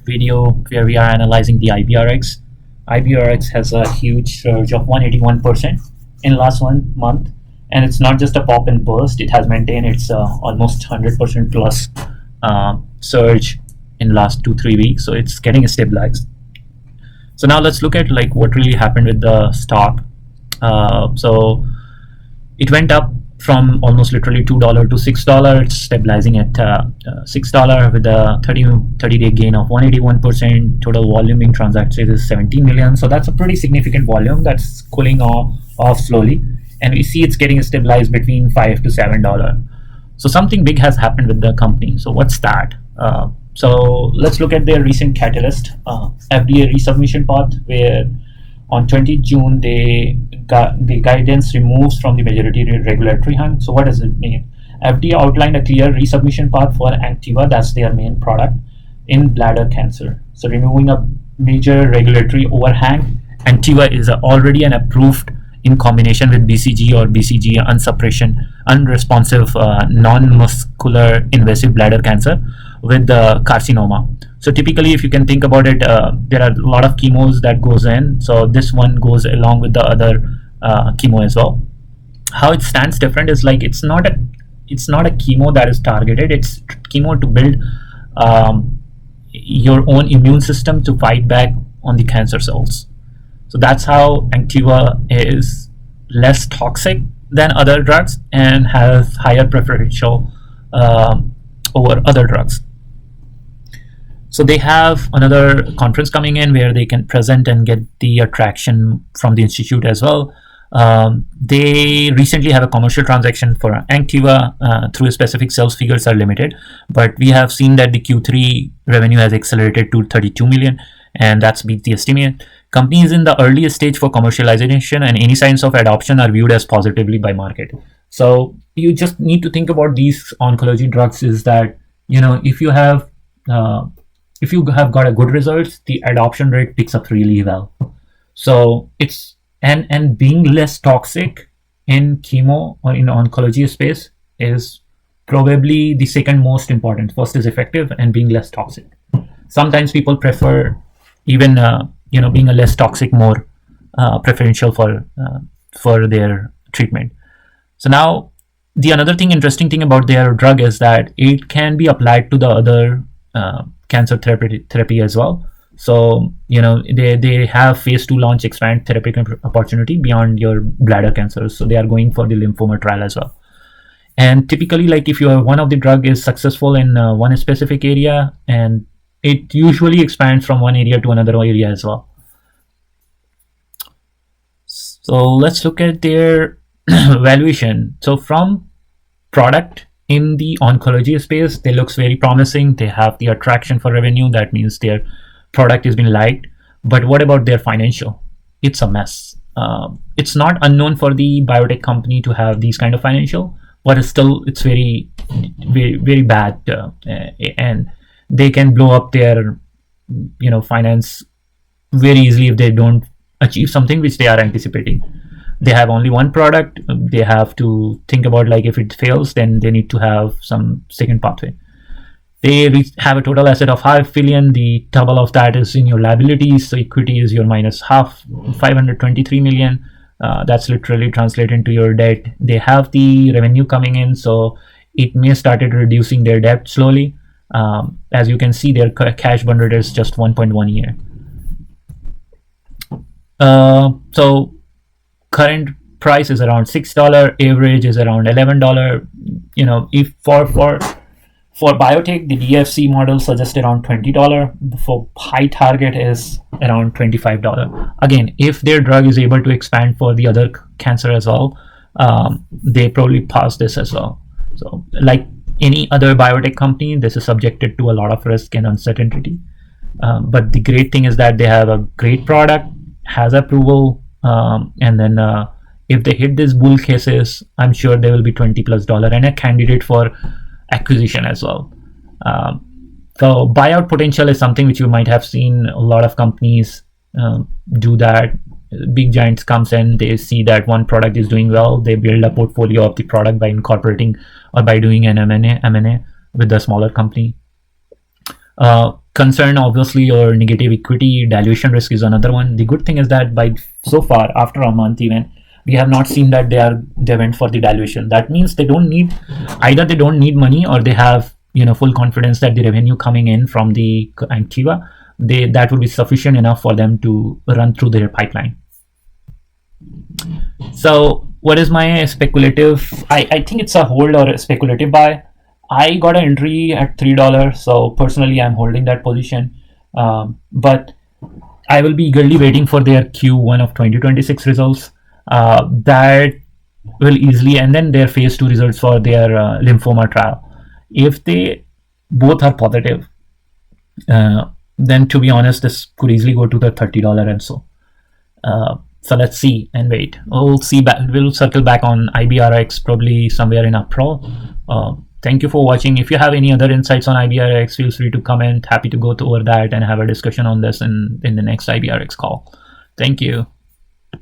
video where we are analyzing the IBRX. IBRX has a huge surge of 181% in last 1 month, and it's not just a pop and burst. It has maintained its almost 100% plus surge in last 2-3 weeks. So it's getting stabilized. So now let's look at like what really happened with the stock. So it went up from almost literally $2 to $6. It's stabilizing at $6 with a 30-day gain of 181%. Total volume being transacted is 17 million. So that's a pretty significant volume that's cooling off slowly. And we see it's getting stabilized between $5 to $7. So something big has happened with the company. So what's that? So let's look at their recent catalyst, FDA resubmission path, where on 20 June they got the guidance removes from the majority regulatory hunt. So what does it mean? FDA outlined a clear resubmission path for Anktiva, that's their main product, in bladder cancer. So removing a major regulatory overhang. Anktiva is already an approved in combination with BCG or BCG unresponsive non-muscular invasive bladder cancer with the carcinoma. So typically, if you can think about it, there are a lot of chemos that goes in. So this one goes along with the other chemo as well. How it stands different is like it's not a chemo that is targeted. It's chemo to build your own immune system to fight back on the cancer cells. So that's how Anktiva is less toxic than other drugs and has higher preferential over other drugs. So they have another conference coming in where they can present and get the attraction from the institute as well. They recently have a commercial transaction for Anktiva through specific sales figures are limited, but we have seen that the Q3 revenue has accelerated to 32 million, and that's beat the estimate. Companies in the earliest stage for commercialization and any signs of adoption are viewed as positively by market. So you just need to think about these oncology drugs is that, you know, if you have got a good results, the adoption rate picks up really well. So it's and being less toxic in chemo or in oncology space is probably the second most important. First is effective and being less toxic. Sometimes people prefer even being a less toxic more preferential for their treatment. So now the another interesting thing about their drug is that it can be applied to the other cancer therapy as well. So they have phase 2 launch expand therapeutic opportunity beyond your bladder cancer. So they are going for the lymphoma trial as well. And typically, like if one of the drug is successful in one specific area, and it usually expands from one area to another area as well. So let's look at their valuation. So from product in the oncology space, they looks very promising. They have the attraction for revenue. That means their product has been liked. But what about their financial? It's a mess. It's not unknown for the biotech company to have these kind of financial, but it's very, very, very bad, and they can blow up their finance very easily if they don't achieve something which they are anticipating. They have only one product. They have to think about, like, if it fails, then they need to have some second pathway. They have a total asset of $5 billion. The double of that is in your liabilities. So equity is your minus half, 523 million. That's literally translated into your debt. They have the revenue coming in, so it may started reducing their debt slowly. As you can see, their cash burn rate is just 1.1 year. So current price is around $6. Average is around $11. If for biotech, the DFC model suggests around $20. For high target is around $25. Again, if their drug is able to expand for the other cancer as well, they probably pass this as well. So like any other biotech company, this is subjected to a lot of risk and uncertainty. But the great thing is that they have a great product, has approval, and then if they hit these bull cases, I'm sure they will be $20+ and a candidate for acquisition as well. So buyout potential is something which you might have seen a lot of companies do that. Big giants comes in, they see that one product is doing well, they build a portfolio of the product by incorporating or by doing an M&A with the smaller company. concern, obviously, or negative equity dilution risk is another one. The good thing is that by so far, after a month even, we have not seen that they went for the dilution. That means they don't need, either they don't need money, or they have full confidence that the revenue coming in from the Anktiva, that will be sufficient enough for them to run through their pipeline. So what is my speculative? I think it's a hold or a speculative buy. I got an entry at $3, so personally I'm holding that position, but I will be eagerly waiting for their Q1 of 2026 results. That will easily, and then their phase 2 results for their lymphoma trial. If they both are positive, then to be honest, this could easily go to the $30 and so. So let's see and wait. We'll see back. We'll circle back on IBRX probably somewhere in April. Thank you for watching. If you have any other insights on IBRX, feel free to comment. Happy to go over that and have a discussion on this in the next IBRX call. Thank you.